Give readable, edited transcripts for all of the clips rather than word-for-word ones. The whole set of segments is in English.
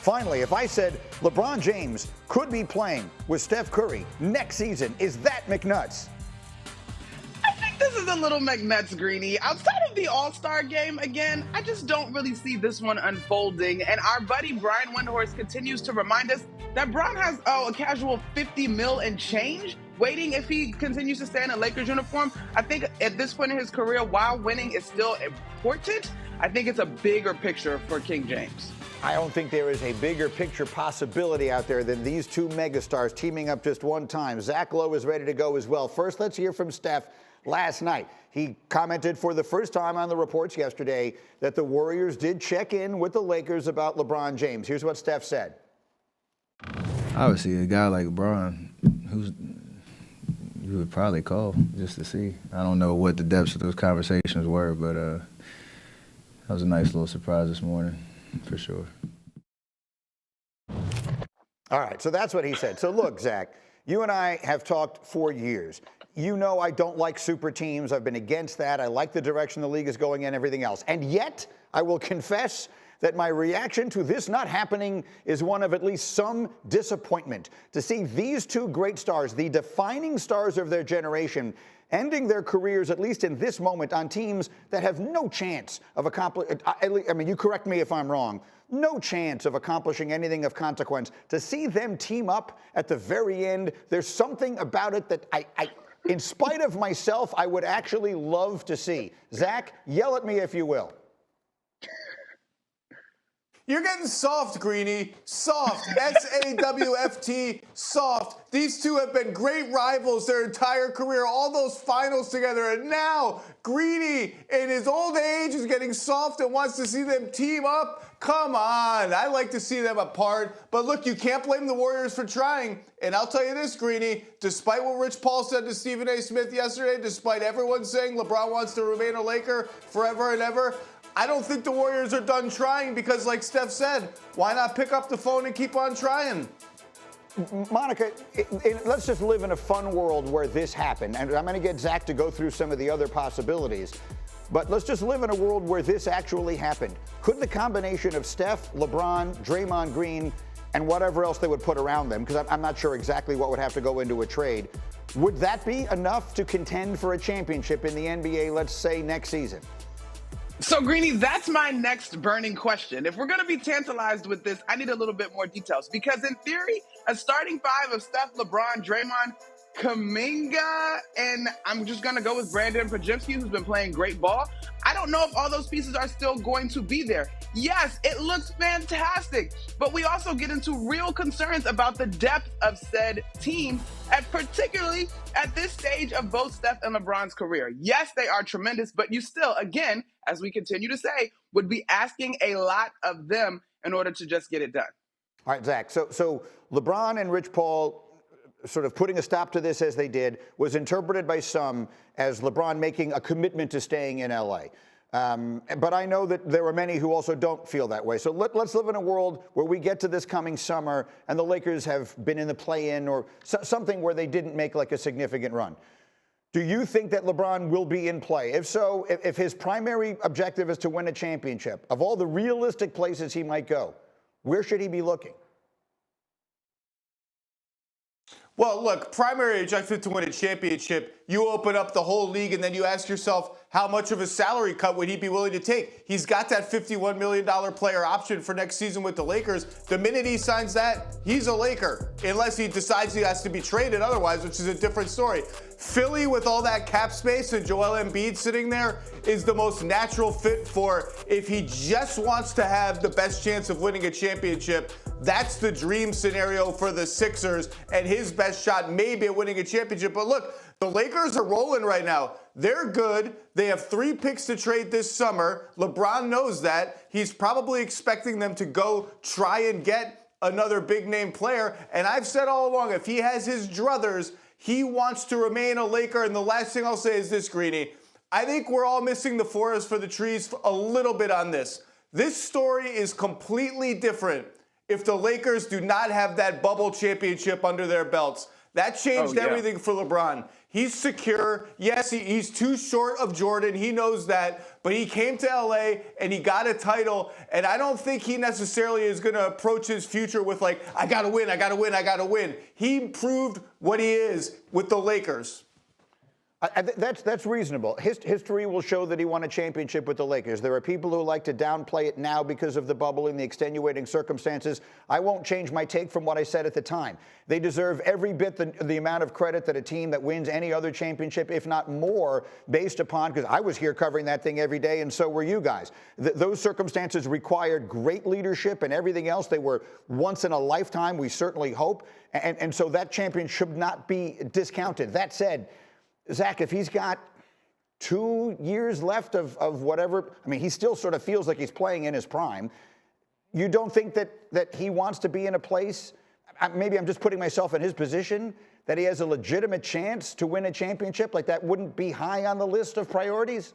finally, if I said LeBron James could be playing with Steph Curry next season, is that McNuts? I think this is a little McNuts, Greeny. Outside of the All-Star game, again, I just don't really see this one unfolding. And our buddy Brian Windhorst continues to remind us that Bron has a casual 50 mil and change waiting if he continues to stay in a Lakers uniform. I think at this point in his career, while winning is still important, I think it's a bigger picture for King James. I don't think there is a bigger picture possibility out there than these two megastars teaming up just one time. Zach Lowe is ready to go as well. First, let's hear from Steph last night. He commented for the first time on the reports yesterday that the Warriors did check in with the Lakers about LeBron James. Here's what Steph said. Obviously, a guy like LeBron, who's you would probably call just to see. I don't know what the depths of those conversations were, but that was a nice little surprise this morning, for sure. All right, so that's what he said. So look, Zach, you and I have talked for years. You know I don't like super teams. I've been against that. I like the direction the league is going and everything else. And yet, I will confess that my reaction to this not happening is one of at least some disappointment. To see these two great stars, the defining stars of their generation, ending their careers, at least in this moment, on teams that have no chance of accomplishing, I mean, you correct me if I'm wrong, no chance of accomplishing anything of consequence. To see them team up at the very end, there's something about it that in spite of myself, I would actually love to see. Zach, yell at me if you will. You're getting soft, Greeny. Soft. S-A-W-F-T. Soft. These two have been great rivals their entire career, all those finals together. And now, Greeny, in his old age, is getting soft and wants to see them team up. Come on. I like to see them apart. But look, you can't blame the Warriors for trying. And I'll tell you this, Greeny, despite what Rich Paul said to Stephen A. Smith yesterday, despite everyone saying LeBron wants to remain a Laker forever and ever, I don't think the Warriors are done trying because, like Steph said, why not pick up the phone and keep on trying? Monica, let's just live in a fun world where this happened. And I'm going to get Zach to go through some of the other possibilities. But let's just live in a world where this actually happened. Could the combination of Steph, LeBron, Draymond Green, and whatever else they would put around them, because I'm not sure exactly what would have to go into a trade, would that be enough to contend for a championship in the NBA, let's say, next season? So, Greeny, that's my next burning question. If we're going to be tantalized with this, I need a little bit more details. Because in theory, a starting five of Steph, LeBron, Draymond, Kuminga, and I'm just going to go with Brandon Podziemski, who's been playing great ball. I don't know if all those pieces are still going to be there. Yes, it looks fantastic, but we also get into real concerns about the depth of said team, and particularly at this stage of both Steph and LeBron's career. Yes, they are tremendous, but you still, again, as we continue to say, would be asking a lot of them in order to just get it done. All right, Zach, so LeBron and Rich Paul sort of putting a stop to this as they did was interpreted by some as LeBron making a commitment to staying in LA. But I know that there are many who also don't feel that way. So let's live in a world where we get to this coming summer and the Lakers have been in the play-in or something where they didn't make like a significant run. Do you think that LeBron will be in play? If so, if his primary objective is to win a championship, of all the realistic places he might go, where should he be looking? Well, look, primary objective to win a championship, you open up the whole league and then you ask yourself, how much of a salary cut would he be willing to take? He's got that $51 million player option for next season with the Lakers. The minute he signs that, he's a Laker, unless he decides he has to be traded otherwise, which is a different story. Philly, with all that cap space and Joel Embiid sitting there, is the most natural fit for if he just wants to have the best chance of winning a championship. That's the dream scenario for the Sixers and his best shot maybe at winning a championship. But look, the Lakers are rolling right now. They're good. They have 3 picks to trade this summer. LeBron knows that. He's probably expecting them to go try and get another big-name player. And I've said all along, if he has his druthers, he wants to remain a Laker. And the last thing I'll say is this, Greeny. I think we're all missing the forest for the trees a little bit on this. This story is completely different if the Lakers do not have that bubble championship under their belts. That changed everything for LeBron. He's secure. Yes, he's too short of Jordan. He knows that. But he came to L.A. and he got a title. And I don't think he necessarily is going to approach his future with like, I got to win, I got to win, I got to win. He proved what he is with the Lakers. That's reasonable. History will show that he won a championship with the Lakers. There are people who like to downplay it now because of the bubble and the extenuating circumstances. I won't change my take from what I said at the time. They deserve every bit the amount of credit that a team that wins any other championship, if not more, based upon, because I was here covering that thing every day, and so were you guys. Those circumstances required great leadership and everything else. They were once in a lifetime, we certainly hope. And so that champion should not be discounted. That said, Zach, if he's got 2 years left of whatever, I mean, he still sort of feels like he's playing in his prime. You don't think that he wants to be in a place, maybe I'm just putting myself in his position, that he has a legitimate chance to win a championship? Like that wouldn't be high on the list of priorities?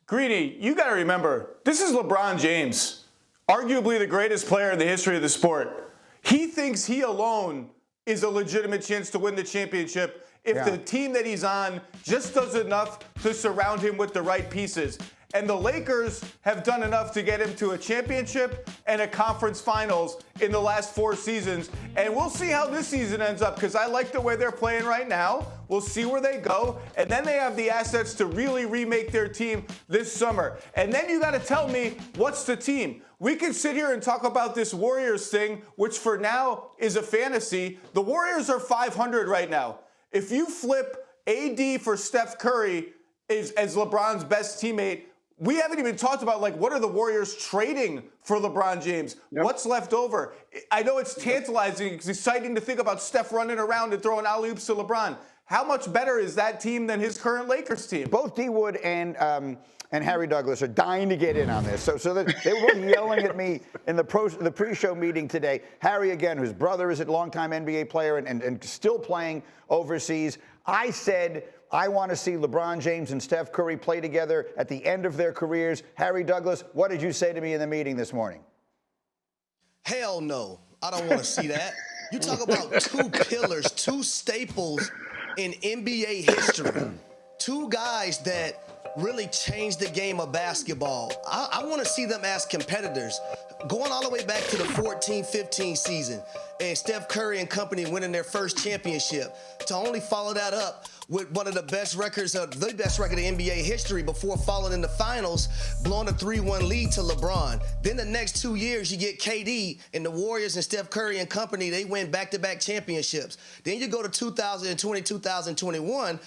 Greeny, you got to remember, this is LeBron James, arguably the greatest player in the history of the sport. He thinks he alone is a legitimate chance to win the championship if the team that he's on just does enough to surround him with the right pieces. And the Lakers have done enough to get him to a championship and a conference finals in the last 4 seasons. And we'll see how this season ends up, because I like the way they're playing right now. We'll see where they go. And then they have the assets to really remake their team this summer. And then you got to tell me, what's the team? We can sit here and talk about this Warriors thing, which for now is a fantasy. The Warriors are 500 right now. If you flip AD for Steph Curry as LeBron's best teammate, we haven't even talked about, like, what are the Warriors trading for LeBron James? Yep. What's left over? I know it's tantalizing. It's exciting to think about Steph running around and throwing alley-oops to LeBron. How much better is that team than his current Lakers team? Both D. Wood and Harry Douglas are dying to get in on this. So that they were both yelling at me in the pre-show meeting today. Harry, again, whose brother is a longtime NBA player and still playing overseas. I said, I want to see LeBron James and Steph Curry play together at the end of their careers. Harry Douglas, what did you say to me in the meeting this morning? Hell no. I don't want to see that. You talk about 2 pillars, 2 staples in NBA history. 2 guys that really changed the game of basketball. I want to see them as competitors. Going all the way back to the 14-15 season and Steph Curry and company winning their first championship, to only follow that up with one of the best records of the best record in NBA history before falling in the finals, blowing a 3-1 lead to LeBron. Then the next 2 years, you get KD and the Warriors and Steph Curry and company, they win back-to-back championships. Then you go to 2020, 2021,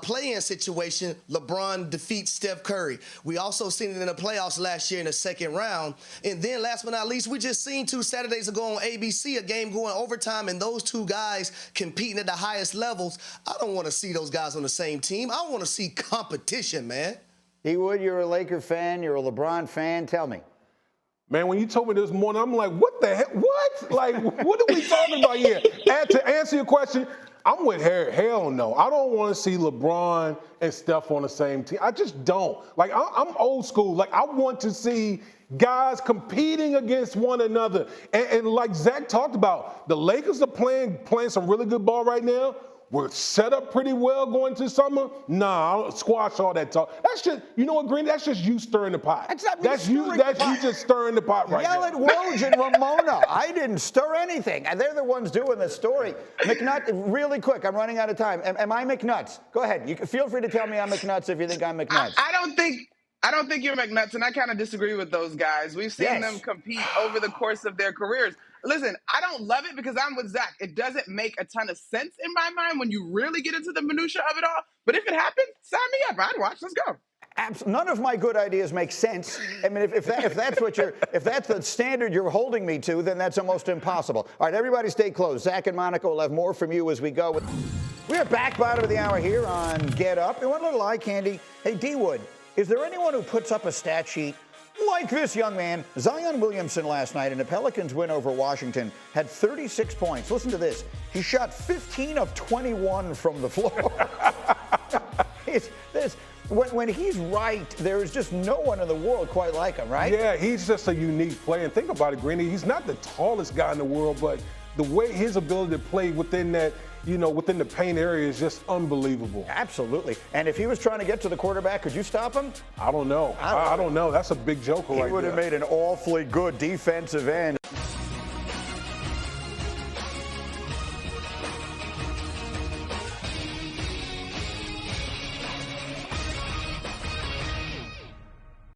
play-in situation, LeBron defeats Steph Curry. We also seen it in the playoffs last year in the second round. And then last but not least, we just seen 2 Saturdays ago on ABC, a game going overtime and those 2 guys competing at the highest levels. I don't want to see those guys on the same team. I want to see competition, man. D. Wood, you're a Laker fan. You're a LeBron fan. Tell me. Man, when you told me this morning, I'm like, what the heck? What? Like, what are we talking about here? And to answer your question, I'm with Harry. Hell no. I don't want to see LeBron and Steph on the same team. I just don't. Like, I'm old school. Like, I want to see guys competing against one another. And like Zach talked about, the Lakers are playing some really good ball right now. We're set up pretty well going to summer. Nah, I'll squash all that talk. That's just, you know what, Green? That's just you stirring the pot. That's you just stirring the pot right now. Yell at Woj and Ramona. I didn't stir anything. And they're the ones doing the story. McNutt, really quick, I'm running out of time. Am I McNuts? Go ahead. You can feel free to tell me I'm McNuts if you think I'm McNuts. I don't think you're McNuts, and I kind of disagree with those guys. We've seen them compete over the course of their careers. Listen, I don't love it because I'm with Zach. It doesn't make a ton of sense in my mind when you really get into the minutia of it all. But if it happens, sign me up. I'd watch. Let's go. None of my good ideas make sense. I mean, if that's the standard you're holding me to, then that's almost impossible. All right, everybody stay close. Zach and Monica will have more from you as we go. We are back bottom of the hour here on Get Up. And one little eye candy. Hey, D. Wood, is there anyone who puts up a stat sheet like this young man? Zion Williamson last night in the Pelicans win over Washington had 36 points. Listen to this. He shot 15 of 21 from the floor. When he's right, there is just no one in the world quite like him, right? Yeah, he's just a unique player. And think about it, Greeny. He's not the tallest guy in the world, but the way his ability to play within that, within the paint area is just unbelievable. Absolutely. And if he was trying to get to the quarterback, could you stop him? I don't know. I don't know. That's a big joker right there. He would have made an awfully good defensive end.